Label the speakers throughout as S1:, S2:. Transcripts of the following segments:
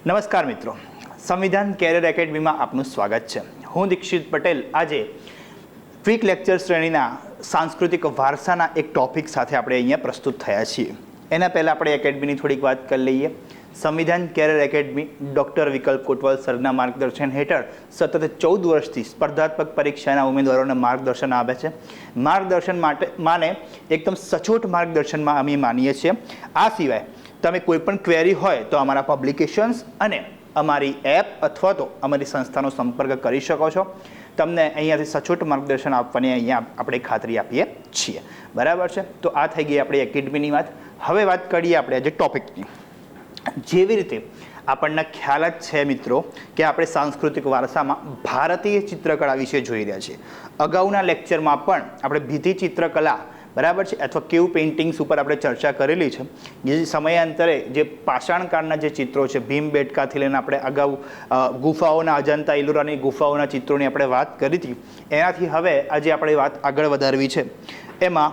S1: નમસ્કાર મિત્રો, સંવિધાન કેરિયર એકેડમીમાં આપનું સ્વાગત છે. હું દીક્ષિત પટેલ આજે ક્વિક લેક્ચર શ્રેણીના સાંસ્કૃતિક વારસાના એક ટોપિક સાથે આપણે અહીંયા પ્રસ્તુત થયા છીએ. એના પહેલાં આપણે એકેડમીની થોડીક વાત કરી લઈએ. સંવિધાન કેરિયર એકેડમી ડૉક્ટર વિકલ્પ કોટવાલ સરના માર્ગદર્શન હેઠળ સતત 14 વર્ષથી સ્પર્ધાત્મક પરીક્ષાના ઉમેદવારોને માર્ગદર્શન આપે છે. માર્ગદર્શન માને એકદમ સચોટ માર્ગદર્શનમાં અમે માનીએ છીએ. આ સિવાય તમે કોઈ પણ ક્વેરી હોય તો અમારા પબ્લિકેશન્સ અને અમારી એપ અથવા તો અમારી સંસ્થાનો સંપર્ક કરી શકો છો. તમને અહીંયાથી સચોટ માર્ગદર્શન આપવાની અહીંયા આપણે ખાતરી આપીએ છીએ. બરાબર છે? તો આ થઈ ગઈ આપણી એકેડમીની વાત. હવે વાત કરીએ આપણે આજે ટોપિકની. જેવી રીતે આપણને ખ્યાલ જ છે મિત્રો કે આપણે સાંસ્કૃતિક વારસામાં ભારતીય ચિત્રકળા વિશે જોઈ રહ્યા છીએ. અગાઉના લેક્ચરમાં પણ આપણે ભીતિ ચિત્રકલા બરાબર છે અથવા કેવ પેઇન્ટિંગ્સ ઉપર આપણે ચર્ચા કરેલી છે. જે સમયાંતરે જે પાષાણકાળના જે ચિત્રો છે, ભીમબેટકાથી લઈને આપણે અગાઉ ગુફાઓના અજંતા ઇલોરાની ગુફાઓના ચિત્રોની આપણે વાત કરી હતી. એનાથી હવે આજે આપણે વાત આગળ વધારવી છે. એમાં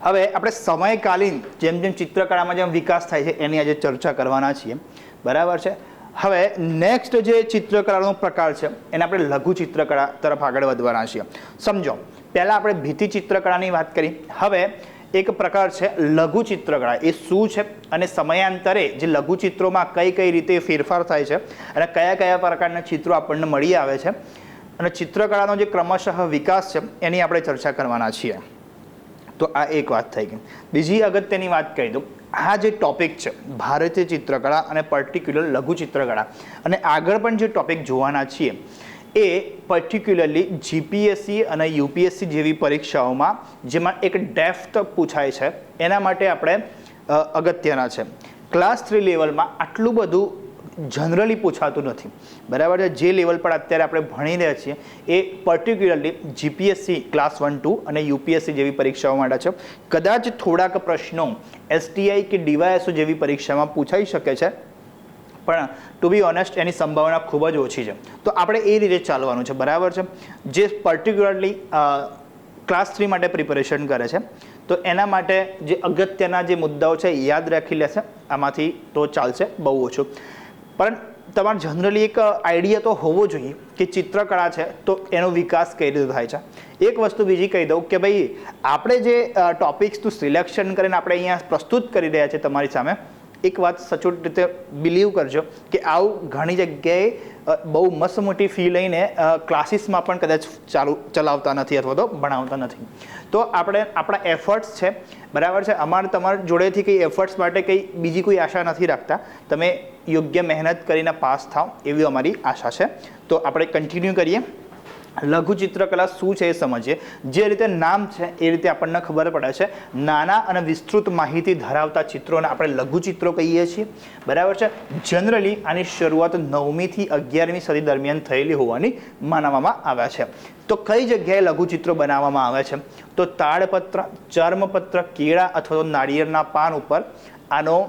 S1: હવે આપણે સમયકાલીન જેમ જેમ ચિત્રકળામાં જેમ વિકાસ થાય છે એની આજે ચર્ચા કરવાના છીએ. બરાબર છે? હવે નેક્સ્ટ જે ચિત્રકળાનો પ્રકાર છે એને આપણે લઘુ ચિત્રકળા તરફ આગળ વધવાના છીએ. સમજો, પહેલાં આપણે ભીતિ ચિત્રકળાની વાત કરી. હવે એક પ્રકાર છે લઘુ ચિત્રકળા. એ શું છે અને સમયાંતરે જે લઘુ ચિત્રોમાં કઈ કઈ રીતે ફેરફાર થાય છે અને કયા કયા પ્રકારના ચિત્રો આપણને મળી આવે છે અને ચિત્રકળાનો જે ક્રમશઃ વિકાસ છે એની આપણે ચર્ચા કરવાના છીએ. તો આ એક વાત થઈ ગઈ. બીજી અગત્યની વાત કહી દઉં. આ જે ટોપિક છે ભારતીય ચિત્રકળા અને પર્ટિક્યુલર લઘુ ચિત્રકળા અને આગળ પણ જે ટોપિક જોવાના છીએ એ પર્ટિક્યુલરલી જીપીએસસી અને યુપીએસસી જેવી પરીક્ષાઓમાં જેમાં એક ડેપ્થ પૂછાય છે એના માટે આપણે અગત્યના છે. ક્લાસ 3 લેવલમાં આટલું બધું જનરલી પૂછાતું નથી. બરાબર છે? જે લેવલ પર અત્યારે આપણે ભણી રહ્યા છીએ એ પર્ટિક્યુલરલી જીપીએસસી ક્લાસ 1, 2 અને યુપીએસસી જેવી પરીક્ષાઓ માટે છે. કદાચ થોડાક પ્રશ્નો એસટીઆઈ કે ડીવાયએસઓ જેવી પરીક્ષામાં પૂછાઈ શકે છે, પણ ટુ બી ઓનેસ્ટ એની સંભાવના ખૂબ જ ઓછી છે. તો આપણે એ રીતે ચાલવાનું છે. બરાબર છે? જે પર્ટિક્યુલરલી ક્લાસ 3 માટે પ્રિપેરેશન કરે છે તો એના માટે જે અગત્યના જે મુદ્દાઓ છે યાદ રાખી લેશે આમાંથી તો ચાલશે, બહુ ઓછું. પણ તમારે જનરલી એક આઈડિયા તો હોવો જોઈએ કે ચિત્રકળા છે તો એનો વિકાસ કઈ રીતે થાય છે. એક વસ્તુ બીજી કહી દઉં કે ભાઈ આપણે જે ટોપિક્સનું સિલેક્શન કરીને આપણે અહીંયા પ્રસ્તુત કરી રહ્યા છીએ તમારી સામે, એક વાત સચોટ રીતે બિલીવ કરજો કે આવું ઘણી જગ્યાએ બહુ મસ્ત મોટી ફી લઈને ક્લાસીસમાં પણ કદાચ ચલાવતા નથી અથવા તો ભણાવતા નથી. તો આપણે આપણા એફર્ટ્સ છે, બરાબર છે, અમારે તમારા જોડેથી કંઈ એફર્ટ્સ માટે કંઈ બીજી કોઈ આશા નથી રાખતા. તમે યોગ્ય મહેનત કરીને પાસ થાવ એવી અમારી આશા છે. તો આપણે કન્ટિન્યુ કરીએ. લઘુ ચિત્રકલા શું છે એ સમજીએ. જે રીતે નામ છે એ રીતે આપણને ખબર પડે છે. નાના અને વિસ્તૃત માહિતી ધરાવતા ચિત્રોને આપણે લઘુ ચિત્રો કહીએ છીએ. બરાબર છે? જનરલી આની શરૂઆત 9મી થી 11મી સદી દરમિયાન થયેલી હોવાની માનવામાં આવે છે. તો કઈ જગ્યાએ લઘુ ચિત્રો બનાવવામાં આવે છે? તો તાડપત્ર, ચર્મપત્ર, કેળા અથવા તો નાળિયેરના પાન ઉપર આનો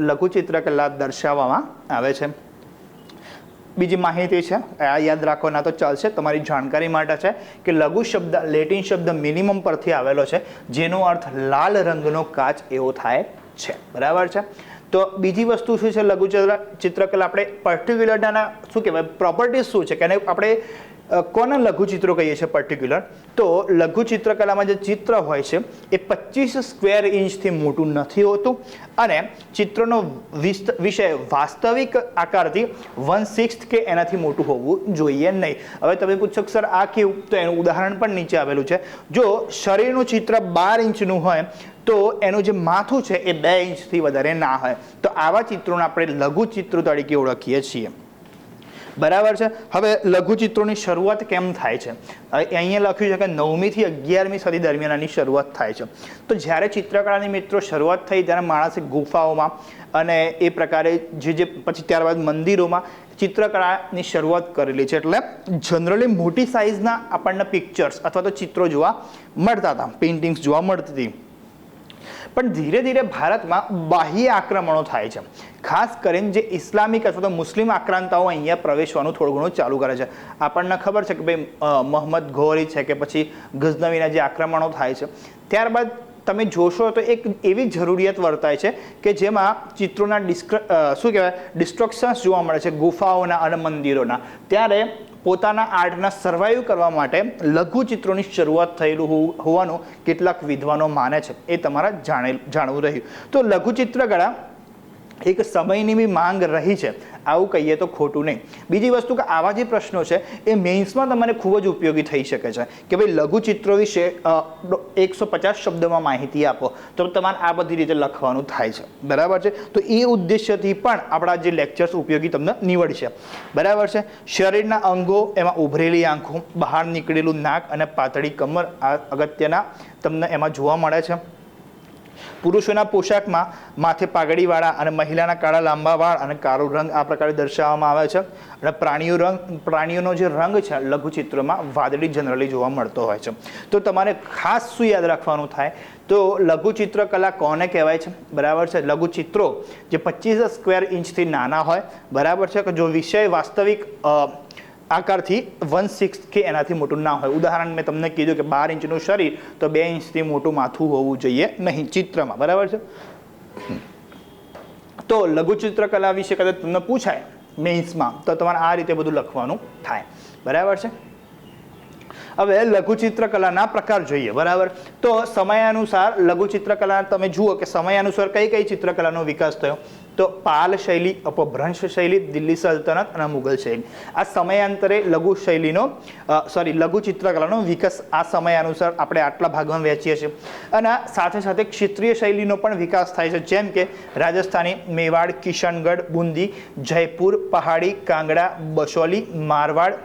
S1: લઘુ ચિત્રકલા દર્શાવવામાં આવે છે. બીજી માહિતી છે, આ યાદ રાખવાના તો ચાલશે, તમારી જાણકારી માટે છે કે લઘુ શબ્દ લેટિન શબ્દ મિનિમમ પરથી આવેલો છે જેનો અર્થ લાલ રંગનો કાચ એવો થાય છે. બરાબર છે? તો બીજી વસ્તુ શું છે લઘુ ચિત્રકલા આપણે પર્ટિક્યુલરના શું કહેવાય પ્રોપર્ટીઝ શું છે કે આપણે કોના લઘુ ચિત્રો કહીએ છીએ પર્ટિક્યુલર? તો લઘુ ચિત્રકલામાં જે ચિત્ર હોય છે એ 25 સ્ક્વેર ઇંચથી મોટું નથી હોતું અને ચિત્રનો વિષય વાસ્તવિક આકારથી 1/6 કે એનાથી મોટું હોવું જોઈએ નહીં. હવે તમે પૂછશો સર આ કેવું? તો એનું ઉદાહરણ પણ નીચે આવેલું છે. જો શરીરનું ચિત્ર 12 ઇંચનું હોય તો એનું જે માથું છે એ 2 ઇંચથી વધારે ના હોય. તો આવા ચિત્રોને આપણે લઘુ ચિત્રો તરીકે ઓળખીએ છીએ. બરાબર છે? હવે લઘુ ચિત્રોની શરૂઆત કેમ થાય છે? અહીંયા લખ્યું છે કે 9મી થી 11મી સદી દરમિયાન આની શરૂઆત થાય છે. તો જ્યારે ચિત્રકળાની મિત્રો શરૂઆત થઈ ત્યારે માણસે ગુફાઓમાં અને એ પ્રકારે જે પછી ત્યારબાદ મંદિરોમાં ચિત્રકળાની શરૂઆત કરેલી છે. એટલે જનરલી મોટી સાઇઝના આપણને પિક્ચર્સ અથવા તો ચિત્રો જોવા મળતા હતા, પેઇન્ટિંગ્સ જોવા મળતી હતી. પણ ધીરે ધીરે ભારતમાં બાહ્ય આક્રમણો થાય છે. ખાસ કરીને જે ઇસ્લામિક અથવા તો મુસ્લિમ આક્રાંતાઓ અહીંયા પ્રવેશવાનું થોડું ઘણું ચાલુ કરે છે. આપણને ખબર છે કે ભાઈ મોહમ્મદ ઘોરી છે કે પછી ગઝનવીના જે આક્રમણો થાય છે ત્યારબાદ તમે જોશો તો એક એવી જરૂરિયાત વર્તાય છે કે જેમાં ચિત્રોના શું કહેવાય ડિસ્ટ્રક્શન્સ જોવા મળે છે ગુફાઓના અને મંદિરોના. ત્યારે પોતાના આર્ટના સર્વાઈવ કરવા માટે લઘુચિત્રોની શરૂઆત થયેલું હોવાનું કેટલાક વિદ્વાનો માને છે. એ તમારા જાણવું રહ્યું. તો લઘુચિત્રકળા એક સમયની બી માંગ રહી છે, આવું કહીએ તો ખોટું નહીં. બીજી વસ્તુ કે આવા જે પ્રશ્નો છે એ મેઇન્સમાં તમારે ખૂબ જ ઉપયોગી થઈ શકે છે કે ભાઈ લઘુચિત્રો વિશે 150 શબ્દોમાં માહિતી આપો, તો તમારે આ બધી રીતે લખવાનું થાય છે. બરાબર છે. તો એ ઉદ્દેશ્યથી પણ આપણા જે લેક્ચર્સ ઉપયોગી તમને નીવડશે. બરાબર છે. શરીરના અંગો, એમાં ઉભરેલી આંખો, બહાર નીકળેલું નાક અને પાતળી કમર આ અગત્યના તમને એમાં જોવા મળે છે. પુરુષોના પોશાકમાં માથે પાઘડીવાળા અને મહિલાના કાળા લાંબા વાળ અને કાળો રંગ આ પ્રકારે દર્શાવવામાં આવે છે. અને પ્રાણીઓનો જે રંગ છે લઘુચિત્રમાં વાદળી જનરલી જોવા મળતો હોય છે. તો તમારે ખાસ શું યાદ રાખવાનું થાય તો લઘુચિત્ર કલા કોને કહેવાય છે? બરાબર છે. લઘુચિત્રો જે 25 સ્ક્વેર ઇંચથી નાના હોય, બરાબર છે, કે જો વિષય વાસ્તવિક આકારથી 1/6 કે એનાથી મોટું ના હોય. ઉદાહરણ મેં તમને કીધું કે 12 ઇંચનું શરીર તો 2 ઇંચથી મોટું માથું હોવું જોઈએ નહીં ચિત્રમાં. બરાબર છે. તો લઘુચિત્રકલા વિશે કદાચ તમને પૂછાય મેઇન્સમાં તો તમારે આ રીતે બધું લખવાનું થાય. બરાબર છે. હવે લઘુચિત્રકલાના પ્રકાર જોઈએ. બરાબર. તો સમયાનુસાર લઘુચિત્રકલા તમે જુઓ કે સમયાનુસાર કઈ કઈ ચિત્રકલાનો વિકાસ થયો. તો પાલ શૈલી, અપભ્રંશ શૈલી, દિલ્હી સલ્તનત અને મુગલ શૈલી. આ સમયાંતરે લઘુચિત્રકલાનો વિકાસ આ સમયાનુસાર આપણે આટલા ભાગમાં વહેંચીએ છીએ. અને સાથે સાથે ક્ષેત્રીય શૈલીનો પણ વિકાસ થાય છે, જેમ કે રાજસ્થાની, મેવાડ, કિશનગઢ, બુંદી, જયપુર, પહાડી, કાંગડા, બસોલી, મારવાડ,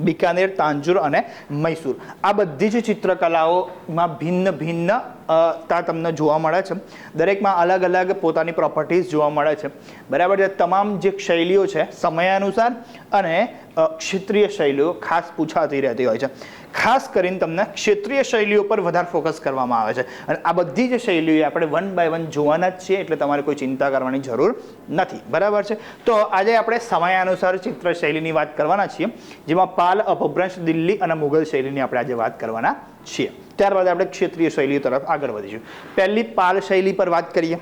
S1: બિકાનેર, તાંજોર અને મૈસૂર. આ બધી જ ચિત્રકલાઓમાં ભિન્ન તમને જોવા મળે છે. દરેકમાં અલગ અલગ પોતાની પ્રોપર્ટીઝ જોવા મળે છે. બરાબર છે. તમામ જે શૈલીઓ છે સમયાનુસાર અને ક્ષેત્રીય શૈલીઓ ખાસ પૂછાતી રહેતી હોય છે. ખાસ કરીને તમને ક્ષેત્રીય શૈલીઓ પર વધારે ફોકસ કરવામાં આવે છે. અને આ બધી જ શૈલીઓ આપણે 1 by 1 જોવાના જ છીએ, એટલે તમારે કોઈ ચિંતા કરવાની જરૂર નથી. બરાબર છે. તો આજે આપણે સમયાનુસાર ચિત્ર શૈલીની વાત કરવાના છીએ, જેમાં પાલ, અપભ્રંશ, દિલ્હી અને મુગલ શૈલીની આપણે આજે વાત કરવાના છીએ. ત્યારબાદ આપણે ક્ષેત્રીય શૈલીઓ તરફ આગળ વધીશું. પહેલી પાલ શૈલી પર વાત કરીએ.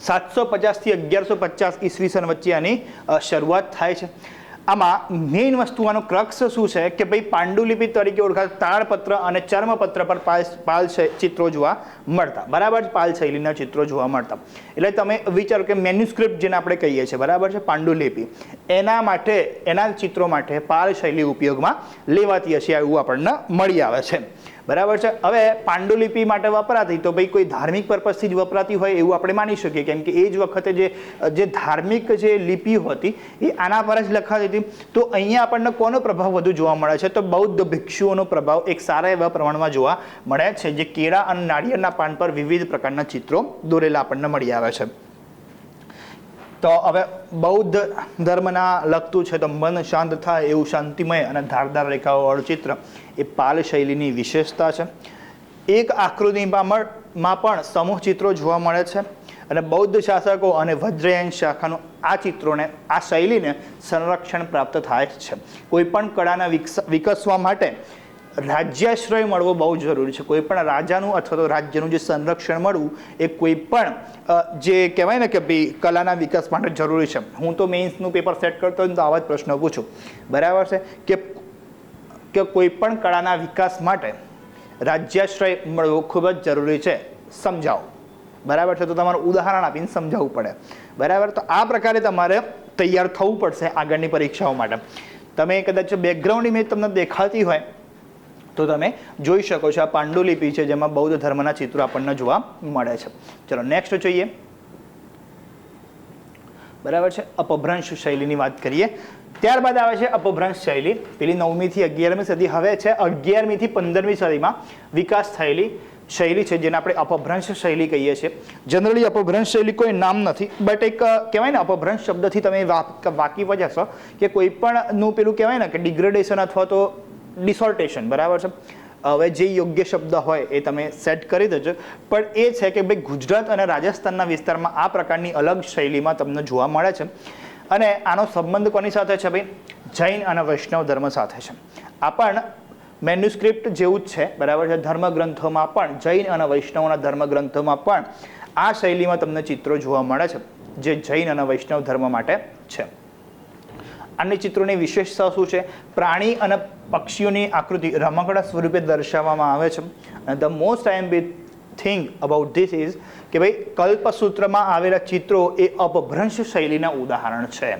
S1: 750 થી 1150 ઈસવીસન વચ્ચે આની શરૂઆત થાય છે. આમાં મેઇન વસ્તુ આનો ક્રક્સ શું છે કે ભાઈ પાંડુલિપિ તરીકે ઓળખાતા તાળપત્ર અને ચર્મપત્ર પર પાલ ચિત્રો જોવા મળતા. બરાબર. પાલ શૈલીના ચિત્રો જોવા મળતા. એટલે તમે વિચારો કે મેન્યુસ્ક્રિપ્ટ જેને આપણે કહીએ છીએ, બરાબર છે, પાંડુલિપિ, એના ચિત્રો માટે પાલ શૈલી ઉપયોગમાં લેવાતી હશે એવું આપણને મળી આવે છે. બરાબર છે. હવે પાંડુલિપિ માટે વપરાતી તો ભાઈ કોઈ ધાર્મિક પર્પઝથી જ વપરાતી હોય એવું આપણે માની શકીએ, કેમ કે એ જ વખતે જે ધાર્મિક જે લિપિ હતી એ આના પર જ લખાતી હતી. તો અહીંયા આપણને કોનો પ્રભાવ વધુ જોવા મળે છે? તો બૌદ્ધ ભિક્ષુઓનો પ્રભાવ એક સારા એવા પ્રમાણમાં જોવા મળે છે, જે કેળા અને નાળિયેરના પાન પર વિવિધ પ્રકારના ચિત્રો દોરેલા આપણને મળી આવે છે. તો હવે બૌદ્ધ ધર્મના લગતું છે તો મન શાંત થાય એવું શાંતિમય અને ધારદાર રેખાઓવાળું ચિત્ર એ પાલ શૈલીની વિશેષતા છે. એક આકૃતિમાં પણ સમૂહ ચિત્રો જોવા મળે છે. અને બૌદ્ધ શાસકો અને વજ્રયાન શાખાનું આ ચિત્રોને, આ શૈલીને સંરક્ષણ પ્રાપ્ત થાય છે. કોઈ પણ કળાના વિકસવા માટે રાજ્યાશ્રય મળવો બહુ જરૂરી છે. કોઈ પણ રાજાનું અથવા તો રાજ્યનું જે સંરક્ષણ મળવું એ કોઈ પણ જે કહેવાય ને કે ભાઈ કલાના વિકાસ માટે જરૂરી છે. હું તો મેઇન્સનું પેપર સેટ કરતો હોય તો આવા જ પ્રશ્નો પૂછું. બરાબર છે કે કોઈ પણ કળાના વિકાસ માટે રાજ્યાશ્રય મળવો ખૂબ જ જરૂરી છે. સમજાવો. બરાબર છે. તો તમારું ઉદાહરણ આપીને સમજાવવું પડે. બરાબર. તો આ પ્રકારે તમારે તૈયાર થવું પડશે આગળની પરીક્ષાઓ માટે. તમે કદાચ બેકગ્રાઉન્ડ ઇમેજ તમને દેખાતી હોય તો તમે જોઈ શકો છો. આ પાંડુલિપિ છે જેમાં બૌદ્ધ ધર્મના ચિત્રો આપણને જોવા મળે છે. ચલો નેક્સ્ટ જોઈએ. બરાબર છે. અપભ્રંશ શૈલીની વાત કરીએ. ત્યારબાદ આવે છે અપભ્રંશ શૈલી. પેલી 9મી થી 11મી સદી, હવે છે 11મી થી 15મી સદીમાં વિકાસ થયેલી શૈલી છે, જેને આપણે અપભ્રંશ શૈલી કહીએ છીએ. જનરલી અપભ્રંશ શૈલી કોઈ નામ નથી, બટ એક કહેવાય ને અપભ્રંશ શબ્દથી તમે વાકેફ જ હશો કે કોઈ પણ નું પેલું કહેવાય ને કે ડિગ્રેડેશન અથવા તો ડિસોર્ટેશન. બરાબર છે. હવે જે યોગ્ય શબ્દ હોય એ તમે સેટ કરી દેજો. પણ એ છે કે ભાઈ ગુજરાત અને રાજસ્થાનના વિસ્તારમાં આ પ્રકારની અલગ શૈલીમાં તમને જોવા મળે છે. અને આનો સંબંધ કોની સાથે છે? ભાઈ જૈન અને વૈષ્ણવ ધર્મ સાથે છે. આ પણ મેન્યુસ્ક્રિપ્ટ જેવું જ છે, બરાબર છે. ધર્મગ્રંથોમાં પણ, જૈન અને વૈષ્ણવના ધર્મગ્રંથોમાં પણ આ શૈલીમાં તમને ચિત્રો જોવા મળે છે, જે જૈન અને વૈષ્ણવ ધર્મ માટે છે. આની ચિત્રોની વિશેષતા શું છે? પ્રાણી અને પક્ષીઓની આકૃતિ રમકડા સ્વરૂપે દર્શાવવામાં આવે છે. અને the most IMB thing about this is કે ભાઈ કલ્પસૂત્રમાં આવેલા ચિત્રો એ અપભ્રંશ શૈલીના ઉદાહરણ છે,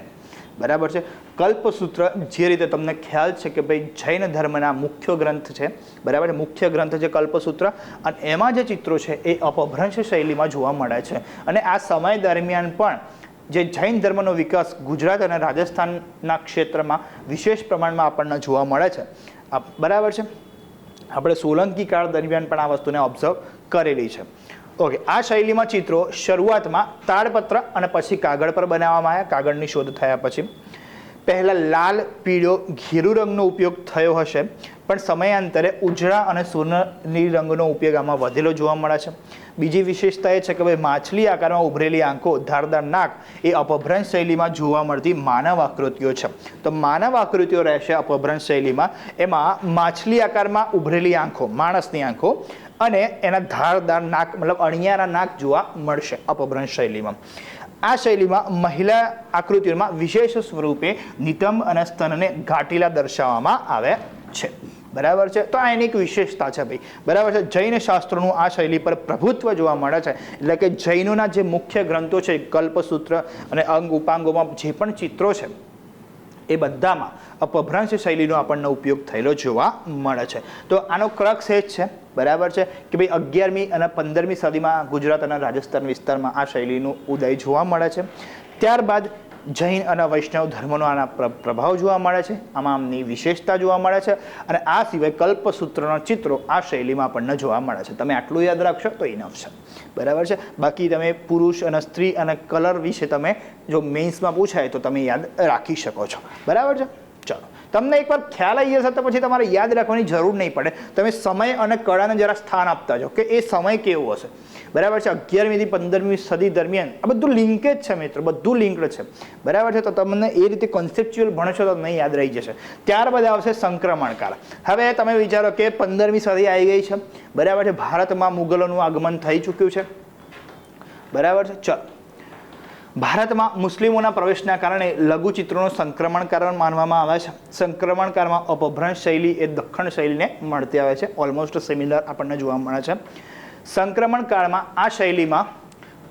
S1: બરાબર છે. કલ્પસૂત્ર જે રીતે તમને ખ્યાલ છે કે ભાઈ જૈન ધર્મના મુખ્ય ગ્રંથ છે, બરાબર છે, મુખ્ય ગ્રંથ છે કલ્પસૂત્ર, અને એમાં જે ચિત્રો છે એ અપભ્રંશ શૈલીમાં જોવા મળે છે. અને આ સમય દરમિયાન પણ જે જૈન ધર્મનો વિકાસ ગુજરાત અને રાજસ્થાનના ક્ષેત્રમાં વિશેષ પ્રમાણમાં આપણને જોવા મળે છે, બરાબર છે. આપણે સોલંકી કાળ દરમિયાન પણ આ વસ્તુને ઓબ્ઝર્વ કરેલી છે. ઓકે, આ શૈલીમાં ચિત્રો શરૂઆતમાં તાડપત્ર અને પછી કાગળ પર બનાવવામાં આવ્યા. કાગળની શોધ થયા પછી પહેલાં લાલ, પીળો, ઘેરું રંગનો ઉપયોગ થયો હશે, પણ સમયાંતરે ઉજળા અને સોનેરી રંગનો ઉપયોગ આમાં વધેલો જોવા મળે છે. બીજી વિશેષતા એ છે કે ભાઈ માછલી આકારમાં ઉભરેલી આંખો, ધારદાર નાક એ અપભ્રંશ શૈલીમાં જોવા મળતી માનવ આકૃતિઓ છે. તો માનવ આકૃતિઓ રહેશે અપભ્રંશ શૈલીમાં. એમાં માછલી આકારમાં ઉભરેલી આંખો, માણસની આંખો, અને એના ધારદાર નાક, મતલબ અણિયારા નાક જોવા મળશે અપભ્રંશ શૈલીમાં. આ શૈલીમાં મહિલા આકૃતિઓમાં વિશેષ સ્વરૂપે નિતંબ અને સ્તનને ઘાટીલા દર્શાવવામાં આવે છે, બરાબર છે. તો આ એની એક વિશેષતા છે ભાઈ, બરાબર છે. જૈન શાસ્ત્રોનું આ શૈલી પર પ્રભુત્વ જોવા મળે છે. એટલે કે જૈનોના જે મુખ્ય ગ્રંથો છે, કલ્પસૂત્ર અને અંગ ઉપાંગોમાં જે પણ ચિત્રો છે એ બધામાં અપભ્રંશ શૈલીનો આપણને ઉપયોગ થયેલો જોવા મળે છે. તો આનો ક્રક્સ એ જ છે, બરાબર છે, કે ભાઈ 11મી અને 15મી સદીમાં ગુજરાત અને રાજસ્થાન વિસ્તારમાં આ શૈલીનું ઉદય જોવા મળે છે. ત્યારબાદ જૈન અને વૈષ્ણવ ધર્મનો આના પ્રભાવ જોવા મળે છે, આમાં આમની વિશેષતા જોવા મળે છે. અને આ સિવાય કલ્પસૂત્રના ચિત્રો આ શૈલીમાં આપણને જોવા મળે છે. તમે આટલું યાદ રાખશો તો ઇનફ છે, બરાબર છે. બાકી તમે પુરુષ અને સ્ત્રી અને કલર વિશે તમે જો મેઇન્સમાં પૂછાય તો તમે યાદ રાખી શકો છો, બરાબર છે. ચાલો, તમને એકવાર ખ્યાલ આવી જશે તો પછી તમારે યાદ રાખવાની જરૂર નહીં પડે. તમે સમય અને કળાને જરા સ્થાન આપતા જાઓ કે એ સમય કેવો હશે, બરાબર છે. 11મી થી 15મી સદી દરમિયાન આ બધું લિંકેજ છે મિત્રો, બધું લિંક્ડ છે, બરાબર છે. તો તમને એ રીતે કોન્સેપ્ચ્યુઅલ ભણશો તો નહીં યાદ રહી જશે. ત્યારબાદ આવશે સંક્રમણ કાળ. હવે તમે વિચારો કે 15મી સદી આવી ગઈ છે, બરાબર છે. ભારતમાં મુગલોનું આગમન થઈ ચૂક્યું છે, બરાબર છે. ચાલો, ભારતમાં મુસ્લિમોના પ્રવેશના કારણે લઘુચિત્રોનું સંક્રમણ કારણ માનવામાં આવે છે. સંક્રમણ કાળમાં અપભ્રંશ શૈલી એ દખ્ખણ શૈલીને મળતી આવે છે, ઓલમોસ્ટ સિમિલર આપણને જોવા મળે છે. સંક્રમણ કાળમાં આ શૈલીમાં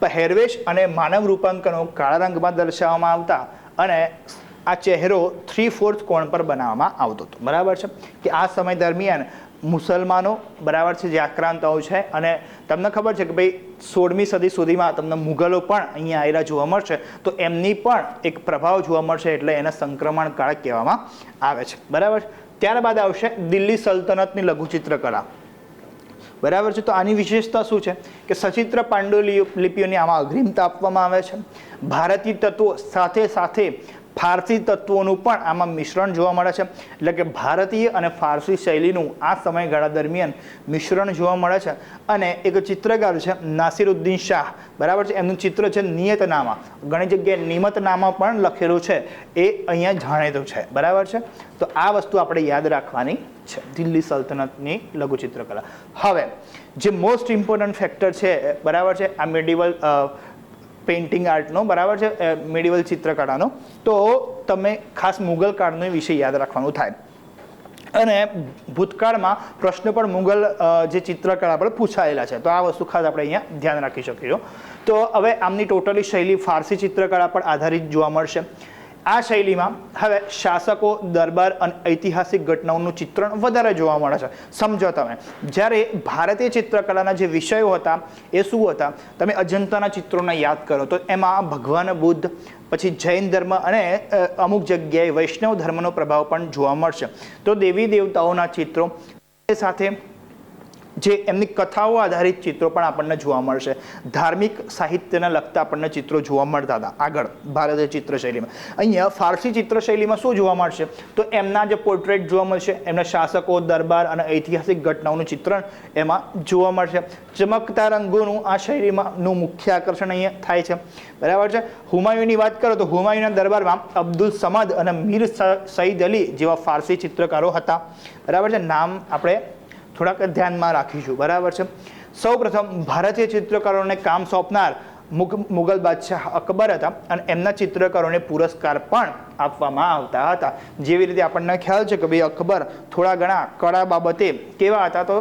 S1: પહેરવેશ અને માનવ રૂપાંકનો કાળા રંગમાં દર્શાવવામાં આવતા અને આ ચહેરો 3/4 કોણ પર બનાવવામાં આવતો હતો, બરાબર છે. કે આ સમય દરમિયાન મુસલમાનો, બરાબર છે, જે આક્રાંતાઓ છે, અને તમને ખબર છે કે ભાઈ 16મી સદી સુધીમાં તમને મુગલો પણ અહીંયા આવેલા જોવા મળશે, તો એમની પણ એક પ્રભાવ જોવા મળશે, એટલે એને સંક્રમણ કાળ કહેવામાં આવે છે, બરાબર. ત્યારબાદ આવશે દિલ્હી સલ્તનતની લઘુચિત્ર કળા, બરાબર છે. તો આની વિશેષતા શું છે કે સચિત્ર પાંડુલિપિઓની આમાં અગ્રિમતા આપવામાં આવે છે. ભારતીય તત્વો સાથે સાથે ફારસી તત્વોનું પણ આમાં મિશ્રણ જોવા મળે છે. એટલે કે ભારતીય અને ફારસી શૈલીનું આ સમયગાળા દરમિયાન મિશ્રણ જોવા મળે છે. અને એક ચિત્રકાર છે નાસિરુદ્દીન શાહ, બરાબર છે, એમનું ચિત્ર છે નિયતનામા, ઘણી જગ્યાએ નિમતનામા પણ લખેલું છે, એ અહીંયા જાણીતું છે, બરાબર છે. તો આ વસ્તુ આપણે યાદ રાખવાની છે, દિલ્હી સલ્તનતની લઘુચિત્રકલા. હવે જે મોસ્ટ ઇમ્પોર્ટન્ટ ફેક્ટર છે, બરાબર છે, આ મેડિવલ પેઇન્ટિંગ આર્ટનો, બરાબર છે, મેડિવલ ચિત્રકળાનો, તો તમે ખાસ મુગલ કાળનો વિશે યાદ રાખવાનું થાય. અને ભૂતકાળમાં પ્રશ્ન પણ મુગલ જે ચિત્રકળા પર પૂછાયેલા છે, તો આ વસ્તુ ખાસ આપણે અહીંયા ધ્યાન રાખી શકીશું. તો હવે આમની ટોટલી શૈલી ફારસી ચિત્રકળા પર આધારિત જોવા મળશે. આ શૈલીમાં હવે શાસકો, દરબાર અને ઐતિહાસિક ઘટનાઓનું ચિત્રણ વધારે જોવા મળે છે. સમજો તમે, જ્યારે ભારતીય ચિત્રકલાના જે વિષયો હતા એ શું હતા, તમે અજંતાના ચિત્રોને યાદ કરો તો એમાં ભગવાન બુદ્ધ, પછી જૈન ધર્મ અને અમુક જગ્યાએ વૈષ્ણવ ધર્મનો પ્રભાવ પણ જોવા મળશે. તો દેવી દેવતાઓના ચિત્રો સાથે જે એમની કથાઓ આધારિત ચિત્રો પણ આપણને જોવા મળશે. ધાર્મિક સાહિત્યને લગતા આપણને ચિત્રો જોવા મળતા હતા આગળ ભારતીય ચિત્રશૈલીમાં. અહીંયા ફારસી ચિત્રશૈલીમાં શું જોવા મળશે તો એમના જે પોર્ટ્રેટ જોવા મળશે, એમના શાસકો, દરબાર અને ઐતિહાસિક ઘટનાઓનું ચિત્રણ એમાં જોવા મળશે. ચમકતા રંગોનું આ શૈલીમાંનું મુખ્ય આકર્ષણ અહીંયા થાય છે. બરાબર છે. હુમાયુની વાત કરો તો હુમાયુના દરબારમાં અબ્દુલ સમદ અને મીર સઈદ અલી જેવા ફારસી ચિત્રકારો હતા. બરાબર છે. નામ આપણે થોડાક ધ્યાનમાં રાખીશું. બરાબર છે. સૌપ્રથમ ભારતીય ચિત્રકારોને કામ સોંપનાર મુગલ બાદશાહ અકબર હતા અને એમના ચિત્રકારોને પુરસ્કાર પણ આપવામાં આવતા હતા. જેવી રીતે આપણને ખ્યાલ છે કે ભાઈ અકબર થોડા ઘણા કળા બાબતે કેવા હતા તો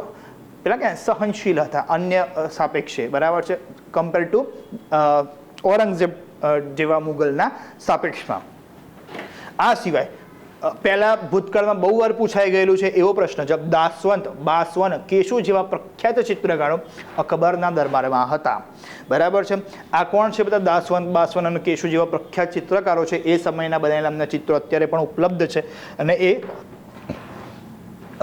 S1: પેલા કે સહનશીલ હતા અન્ય સાપેક્ષે. બરાબર છે. કમ્પેર ટુ ઔરંગઝેબ જેવા મુગલના સાપેક્ષમાં. આ સિવાય પહેલા ભૂતકાળમાં બહુ વાર પૂછાઈ ગયેલું છે એવો પ્રશ્ન છે, દાસવંત, બાસવન, કેશુ જેવા પ્રખ્યાત ચિત્રકારો અકબરના દરબારમાં હતા. બરાબર છે. આ કોણ છે બધા? દાસવંત, બાસવન અને કેશુ જેવા પ્રખ્યાત ચિત્રકારો છે. એ સમયના બનેલા એમના ચિત્રો અત્યારે પણ ઉપલબ્ધ છે અને એ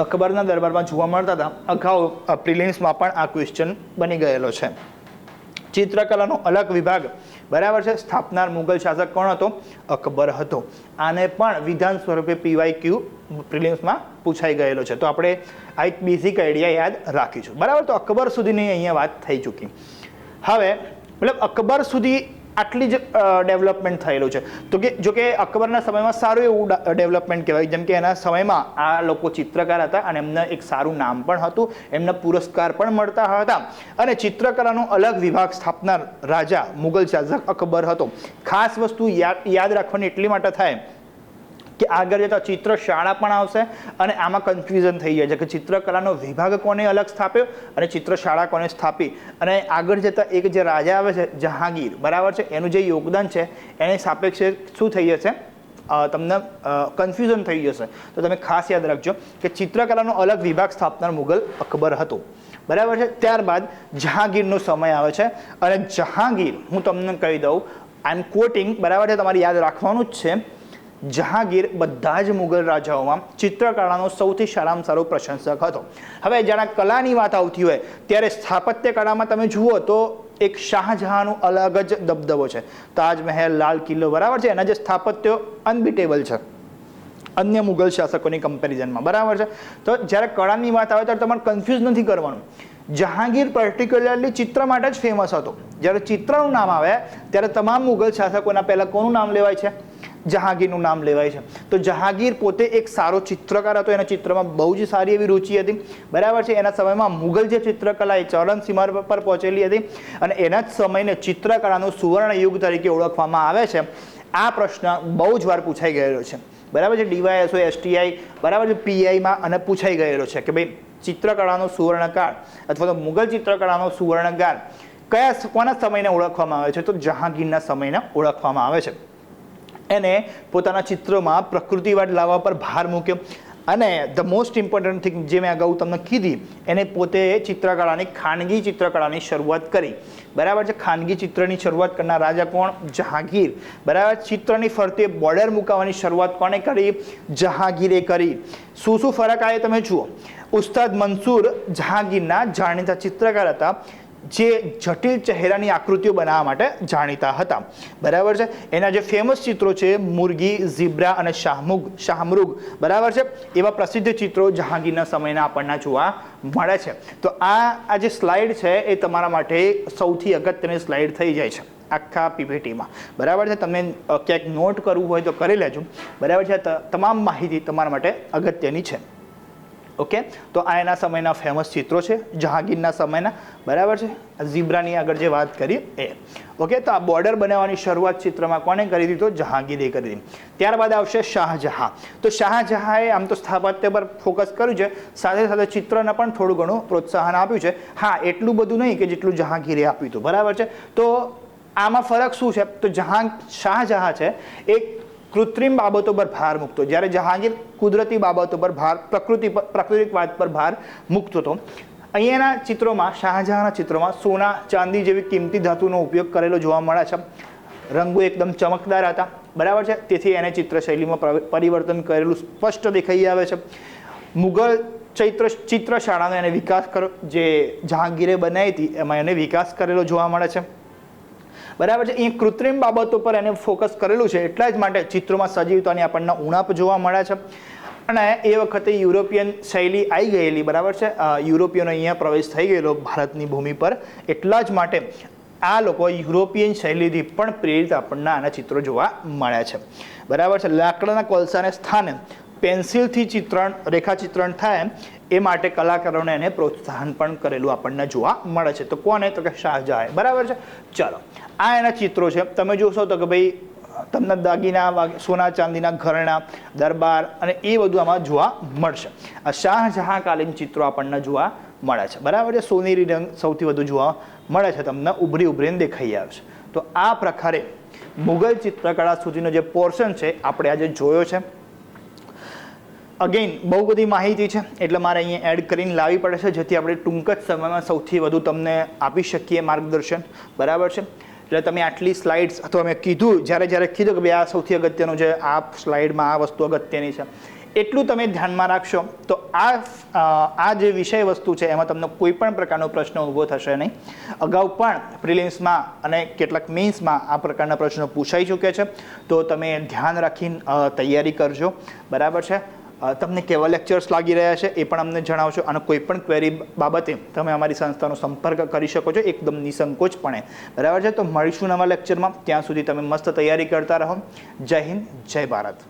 S1: અકબરના દરબારમાં જોવા મળતા હતા. અગાઉ પ્રિલિમ્સમાં પણ આ ક્વેશ્ચન બની ગયેલો છે. ચિત્રકલાનો અલગ વિભાગ. બરાબર છે. સ્થાપનાર મુગલ શાસક કોણ હતો? અકબર હતો. આને પણ વિધાન સ્વરૂપે PYQ પ્રિલિમ્સમાં પૂછાઈ ગયેલો છે. તો આપણે આ એક બેઝિક આઈડિયા યાદ રાખીશું. બરાબર. તો અકબર સુધીની અહીંયા વાત થઈ ચૂકી. હવે મતલબ અકબર સુધી આટલી જ ડેવલપમેન્ટ થયેલું છે. તો કે જો કે અકબરના સમયમાં સારું એવું ડેવલપમેન્ટ કહેવાય. જેમ કે એના સમયમાં આ લોકો ચિત્રકાર હતા અને એમને એક સારું નામ પણ હતું, એમને પુરસ્કાર પણ મળતા હતા અને ચિત્રકલાનો અલગ વિભાગ સ્થાપનાર રાજા મુગલ શાસક અકબર હતો. ખાસ વસ્તુ યાદ રાખવાની એટલી માટે થાય કે આગળ જતા ચિત્ર શાળા પણ આવશે અને આમાં કન્ફ્યુઝન થઈ જાય છે કે ચિત્રકલાનો વિભાગ કોને અલગ સ્થાપ્યો અને ચિત્રશાળા કોને સ્થાપી. અને આગળ જતા એક જે રાજા આવે છે જહાંગીર, બરાબર છે, એનું જે યોગદાન છે એને સાપેક્ષે શું થઈ જશે, તમને કન્ફ્યુઝન થઈ જશે. તો તમે ખાસ યાદ રાખજો કે ચિત્રકલાનો અલગ વિભાગ સ્થાપનાર મુગલ અકબર હતો. બરાબર છે. ત્યારબાદ જહાંગીરનો સમય આવે છે અને જહાંગીર હું તમને કહી દઉં, આઈ એમ કોટિંગ, બરાબર છે, તમારે યાદ રાખવાનું જ છે. જહાંગીર બધા જ મુગલ રાજાઓમાં ચિત્રકલાનો સૌથી સારામાં સારો પ્રશંસક હતો. હવે જ્યારે કલાની વાત આવતી હોય ત્યારે સ્થાપત્ય કળામાં તમે જુઓ તો એક શાહજહાંનો અલગ જ દબદબો છે. તાજમહેલ, લાલ કિલ્લો, બરાબર છે, એના જે સ્થાપત્યો અનબીટેબલ છે અન્ય મુગલ શાસકોની કમ્પેરિઝનમાં. બરાબર છે. તો જ્યારે કળાની વાત આવે ત્યારે તમારે કન્ફ્યુઝ નથી કરવાનું. જહાંગીર પર્ટિક્યુલરલી ચિત્ર માટે જ ફેમસ હતો. જ્યારે ચિત્રનું નામ આવે ત્યારે તમામ મુગલ શાસકોના પહેલા કોનું નામ લેવાય છે? જહાંગીરનું નામ લેવાય છે. તો જહાંગીર પોતે એક સારો ચિત્રકાર હતો. એના ચિત્રમાં બહુ જ સારી એવી રુચિ હતી. બરાબર છે. એના સમયમાં મુગલ જે ચિત્રકલા એ ચરમસીમા પર પહોંચેલી હતી અને એના જ સમયને ચિત્રકલાનું સુવર્ણ યુગ તરીકે ઓળખવામાં આવે છે. આ પ્રશ્ન બહુ જ વાર પૂછાઈ ગયેલો છે. બરાબર છે. DYSO, STI, બરાબર છે, PIમાં અને પૂછાઈ ગયેલો છે કે ભાઈ ચિત્રકળાનો સુવર્ણકાળ અથવા તો મુગલ ચિત્રકળાનો સુવર્ણકાળ કોના સમયને ઓળખવામાં આવે છે? તો જહાંગીરના સમયને ઓળખવામાં આવે છે. એને પોતાના ચિત્રોમાં પ્રકૃતિવાદ લાવવા પર ભાર મૂક્યો અને ધ મોસ્ટ ઇમ્પોર્ટન્ટ થિંગ જે મેં અગાઉ તમને કીધી, એને પોતે ચિત્રકળાની ખાનગી ચિત્રકળાની શરૂઆત કરી. બરાબર છે. ખાનગી ચિત્રની શરૂઆત કરનાર રાજા કોણ? જહાંગીર. બરાબર. ચિત્રની ફરતે બોર્ડર મૂકવાની શરૂઆત કોને કરી? જહાંગીરે કરી. શું શું ફરક આવે તમે જુઓ. ઉસ્તાદ મંસૂર જહાંગીરના જાણીતા ચિત્રકાર હતા જે જટિલ ચહેરાની આકૃતિઓ બનાવવા માટે જાણીતા હતા. બરાબર છે. એના જે ફેમસ ચિત્રો છે મુરગી, ઝીબ્રા અને શાહમૃગ, બરાબર છે, એવા પ્રસિદ્ધ ચિત્રો જહાંગીરના સમયના આપણને જોવા મળે છે. તો આ જે સ્લાઇડ છે એ તમારા માટે સૌથી અગત્યની સ્લાઇડ થઈ જાય છે આખા PPTમાં. બરાબર છે. તમને ક્યાંક નોટ કરવું હોય તો કરી લેજો. બરાબર છે. તમામ માહિતી તમારા માટે અગત્યની છે. ઓકે. તો આ એના સમયના ફેમસ ચિત્રો છે જહાંગીરના સમયના. બરાબર છે. ઝીબ્રાની આગળ જે વાત કરી એ. ઓકે. તો આ બોર્ડર બનાવવાની શરૂઆત ચિત્રમાં કોને કરી હતી? તો જહાંગીરે કરી દીધી. ત્યારબાદ આવશે શાહજહાં. તો શાહજહાંએ આમ તો સ્થાપત્ય પર ફોકસ કર્યું છે, સાથે સાથે ચિત્રને પણ થોડું ઘણું પ્રોત્સાહન આપ્યું છે. હા, એટલું બધું નહીં કે જેટલું જહાંગીરે આપ્યું હતું. બરાબર છે. તો આમાં ફરક શું છે? તો શાહજહાં છે એક કૃત્રિમ બાબતો પર ભાર મૂકતો, જ્યારે જહાંગીર કુદરતી બાબતો પર ભાર, પ્રાકૃતિકવાદ પર ભાર મૂકતો હતો. અહીંયાના ચિત્રોમાં, શાહજહાંના ચિત્રોમાં સોના, ચાંદી જેવી કિંમતી ધાતુનો ઉપયોગ કરેલો જોવા મળે છે. રંગો એકદમ ચમકદાર હતા. બરાબર છે. તેથી એને ચિત્રશૈલીમાં પરિવર્તન કરેલું સ્પષ્ટ દેખાઈ આવે છે. મુગલ ચિત્ર શાળાનો એને વિકાસ કર્યો, જે જહાંગીરે બનાવી હતી એમાં એને વિકાસ કરેલો જોવા મળે છે. બરાબર છે. અહીં કૃત્રિમ બાબતો પર એને ફોકસ કરેલું છે, એટલા જ માટે ચિત્રોમાં સજીવતાની આપણને ઉણપ જોવા મળે છે. અને એ વખતે યુરોપિયન શૈલી આવી ગયેલી, બરાબર છે, યુરોપિયનો અહીંયા પ્રવેશ થઈ ગયેલો ભારતની ભૂમિ પર, એટલા જ માટે આ લોકો યુરોપિયન શૈલીથી પણ પ્રેરિત આપણને આના ચિત્રો જોવા મળ્યા છે. બરાબર છે. લાકડાના કોલસાને સ્થાને પેન્સિલથી રેખાચિત્રણ થાય એ માટે કલાકારોને એને પ્રોત્સાહન પણ કરેલું આપણને જોવા મળે છે. તો કોને? તો કે શાહજહાં. બરાબર છે. ચલો, આ એના ચિત્રો છે. તમે જોશો તો કે ભાઈ તમને દાગીના, સોના ચાંદીના ઘરેણાં, દરબાર અને એ બધું આમાં જોવા મળશે. આ શાહજહાં કાલીન ચિત્રો આપણને જોવા મળે છે. બરાબર છે. સોનેરી રંગ સૌથી વધુ જોવા મળે છે, તમને ઉભરીને દેખાઈ આવશે. તો આ પ્રકારે મુઘલ ચિત્રકળા સુધીનો જે પોર્શન છે આપણે આજે જોયો છે. અગેન બહુ બધી માહિતી છે એટલે મારે અહીંયા એડ કરીને લાવવી પડે છે, જેથી આપણે ટૂંક જ સમયમાં સૌથી વધુ તમને આપી શકીએ માર્ગદર્શન. બરાબર છે. એટલે તમે આટલી સ્લાઇડ્સ, અથવા મેં કીધું જ્યારે કીધું કે ભાઈ આ સૌથી અગત્યનું છે, આ સ્લાઇડમાં આ વસ્તુ અગત્યની છે, એટલું તમે ધ્યાનમાં રાખશો તો આ જે વિષય વસ્તુ છે એમાં તમને કોઈ પણ પ્રકારનો પ્રશ્ન ઊભો થશે નહીં. અગાઉ પણ પ્રિલિમ્સમાં અને કેટલાક મેઇન્સમાં આ પ્રકારના પ્રશ્નો પૂછાઈ ચૂક્યા છે, તો તમે ધ્યાન રાખીને તૈયારી કરજો. બરાબર છે. તમને કેવા લેક્ચર્સ લાગી રહ્યા છે એ પણ અમને જણાવશો, અને કોઈ પણ ક્વેરી બાબતે તમે અમારી સંસ્થાનો સંપર્ક કરી શકો છો એકદમ નિસંકોચપણે. બરાબર છે. તો મળીશું નવા લેક્ચરમાં. ત્યાં સુધી તમે મસ્ત તૈયારી કરતા રહો. જય હિન્દ, જય ભારત.